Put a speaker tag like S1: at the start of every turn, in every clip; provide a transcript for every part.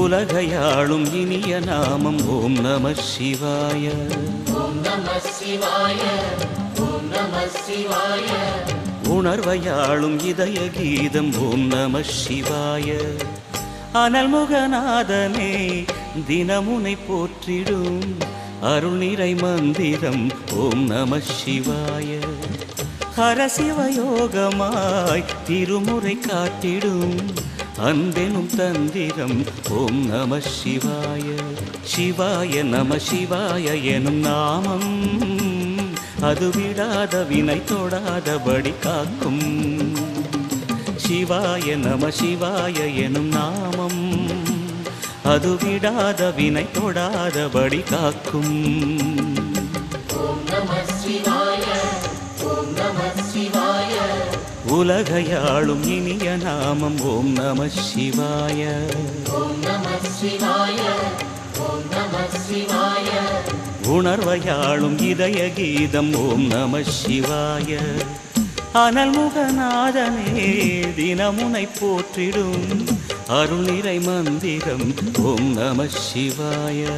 S1: உலகையாளும் இனிய நாமம் ஓம் நம சிவாய.
S2: ஓம் நம சிவாய. ஓம் நம சிவாய.
S1: உணர்வையாளும் இதய கீதம் ஓம் நம சிவாய. அனல்முகநாதனே தினமுனை போற்றிடும் அருள் நிறை மந்திரம் ஓம் நம சிவாய. ஹரசிவயோகமாய் திருமுறை காட்டிடும் அன்பெனும் தந்திரம் ஓம் நம சிவாய. சிவாய நம சிவாய எனும் நாமம் அது விடாத வினை தொடாதபடி காக்கும். சிவாய நம சிவாய எனும் நாமம் அது விடாத வினை தொடாதபடி காக்கும்.
S2: ஓம் நம சிவாய. ஓம் நம சிவாய.
S1: உலகையாளும் இனிய நாமம் ஓம் நம சிவாய.
S2: ஓம் நம சிவாய. ஓம் நம சிவாய.
S1: உணர்வையாளும் இதய கீதம் ஓம் நம சிவாய. அனல்முகநாதனே தினமுனை போற்றிடும் அருள் நிறை மந்திரம் ஓம் நம சிவாய.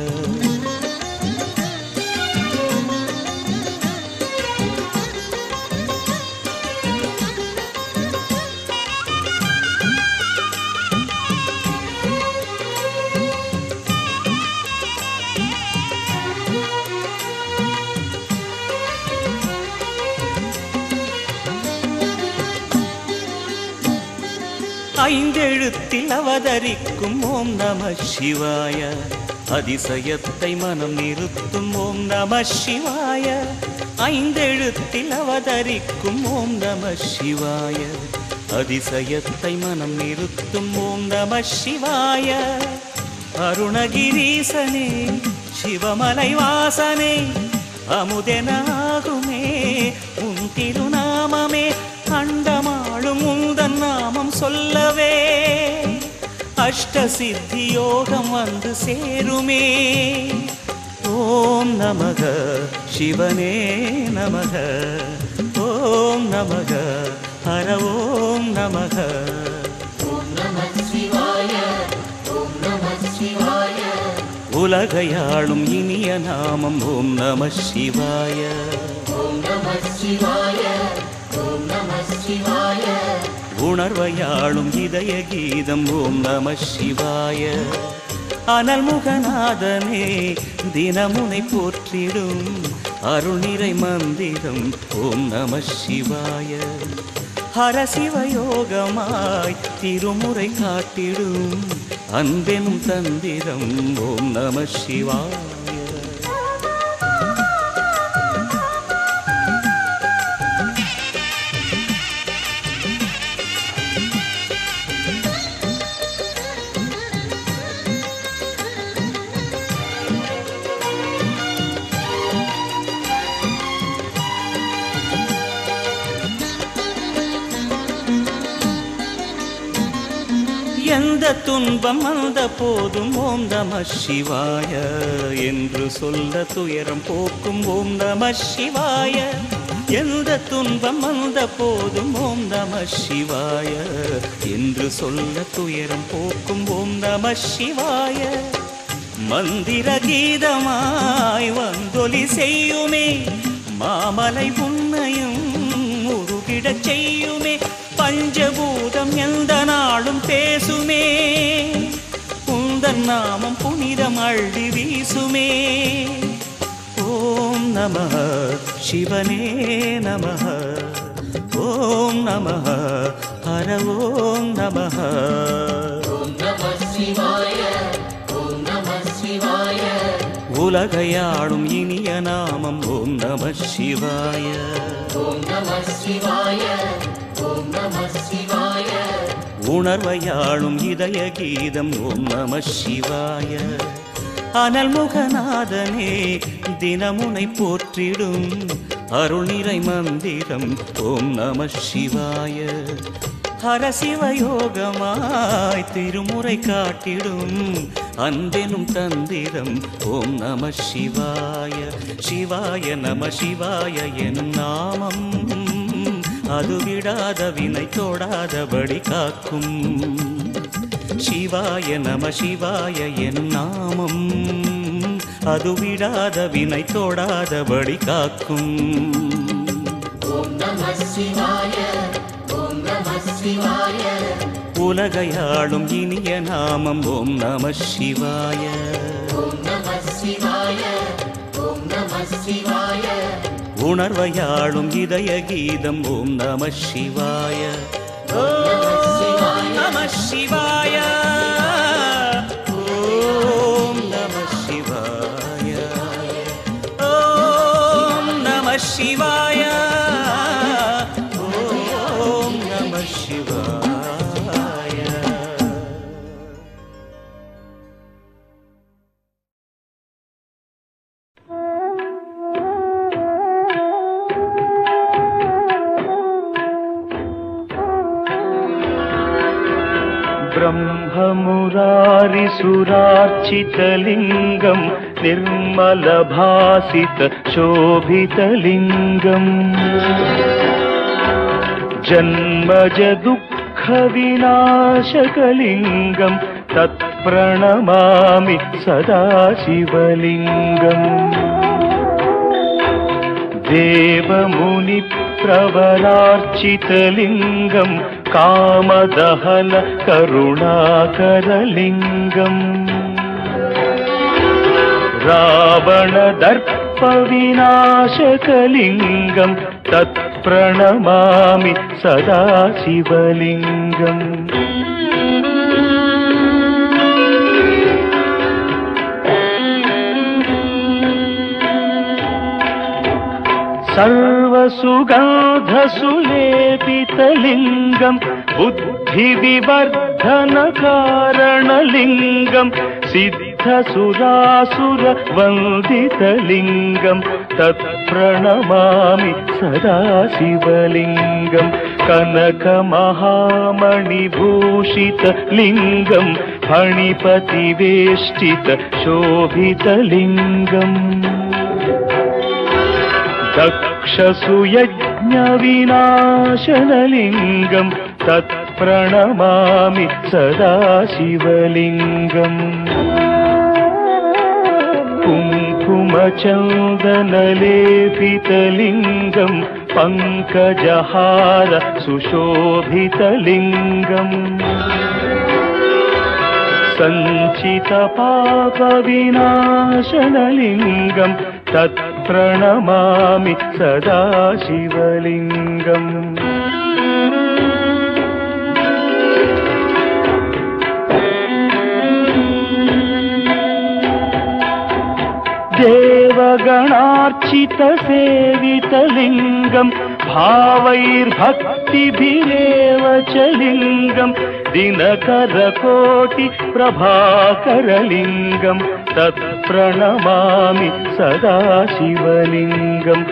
S1: ஐந்தெழுத்தில் அவதரிக்கும் ஓம் நம சிவாய. அதிசயத்தை மனம் நிறுத்தும் ஓம் நம சிவாய. ஐந்தெழுத்தில் அவதரிக்கும் ஓம் நம சிவாய. அதிசயத்தை மனம் நிறுத்தும் ஓம் நம சிவாய. அருணகிரீசனே சிவமலை வாசனே அமுதனாகுமே உன் திருநாமமே. அண்டமாளும் உந்தன் நாமம் சொல்லவே அஷ்ட சித்தி யோகம் வந்து சேருமே. ஓம் நமக சிவனே நமக. ஓம் நமக ஹர ஓம் நமக.
S2: ஓம் நம சிவாய. ஓம் நம சிவாய.
S1: உலகையாளும் இனிய நாமம் ஓம் நம சிவாய.
S2: ஓம் நம சிவாய. ஓம் நம சிவாய.
S1: உணர்வையாளும் இதய கீதம் ஓம் நம சிவாய. அனல்முகநாதனே தினமுனை போற்றிடும் அருள் நிறை மந்திரம் ஓம் நம சிவாய. ஹரசிவயோகமாய் திருமுறை காட்டிடும் அன்பெனும் தந்திரம் ஓம் நம சிவாய. எந்த துன்பம் வந்த போதும் ஓம் நம சிவாய என்று சொல்ல துயரம் போக்கும் ஓம் நம சிவாய. எந்த துன்பம் வந்த போதும் ஓம் நம சிவாய என்று சொல்ல துயரம் போக்கும் ஓம் நம சிவாய. மந்திர கீதமாய் வந்தொலி செய்யுமே மாமலை புன்னையும் உருகிடச் செய்யுமே. பஞ்சபூதம் எந்த நாளும் பேசுமே உந்தன் நாமம் புனிதம் அள்ளி வீசுமே. ஓம் நம சிவனே நம. ஓம் நம ஹர ஓம் நம.
S2: ஓம் நம சிவாய. ஓம் நம சிவாய.
S1: உலகையாளும் இனிய நாமம் ஓம் நம சிவாய.
S2: ஓம் நம சிவாய. ஓம் நம சிவாய.
S1: உணர்வையாளும் இதய கீதம் ஓம் நம சிவாய. அனல்முகநாதனே தினமுனை போற்றிடும் அருள் நிறை மந்திரம் ஓம் நம சிவாய. ஹரசிவயோகமாய் திருமுறை காட்டிடும் அன்பெனும் தந்திரம் ஓம் நம சிவாய. சிவாய நம சிவாய எனும் நாமம் அது விடாத வினை தொடாதபடி காக்கும். சிவாய நம சிவாய எனும் நாமம் அது விடாத வினை தோடாதபடி காக்கும்.
S2: ஓம் நம சிவாய ஓம் நம சிவாய
S1: உலகையாளும் இனிய நாமம் ஓம் நம சிவாய.
S2: ஓம் நம சிவாய ஓம் நம சிவாய
S1: உணர்வையாளும் இதய கீதம் ஓம் நம சிவாய. ஓம் நம சிவாய ஓம் நம சிவாய ஓம் நம சிவாய ஓம் நம சிவாய. ब्रह्ममुरारिसुरार्चितलिङ्गं निर्मलभासितशोभितलिङ्गम् जन्मजदुःखविनाशकलिङ्गं तत्प्रणमामि सदा शिवलिङ्गम्. देवमुनिप्रवरार्चितलिङ्गं कामदहन करुणाकरलिङ्गम् रावणदर्पविनाशकलिङ्गं तत्प्रणमामि सदा शिवलिङ्गम्. सर्वसुगन्धसुलेपितलिङ्गं बुद्धिविवर्धनकारणलिङ्गं सिद्धसुरासुरवन्दितलिङ्गं तत्प्रणमामि सदा शिवलिङ्गं. कनकमहामणिभूषितलिङ्गं फणिपतिवेष्टितशोभितलिङ्गम् दक्षसुयज्ञविनाशनलिङ्गं तत्प्रणमामि सदा शिवलिङ्गम्. कुङ्कुमचन्दनलेपितलिङ्गं पङ्कजहार सुशोभितलिङ्गम् सञ्चितपापविनाशनलिङ्गं तत्प्रणमामि सदा शिवलिङ्गम्. देवगणार्चितसेवितलिङ्गं भावैर्भक्तिभिरेव च लिङ्गं दिनकरकोटिप्रभाकरलिङ्गं तत्प्रणमामि सदा शिवलिङ्गम्.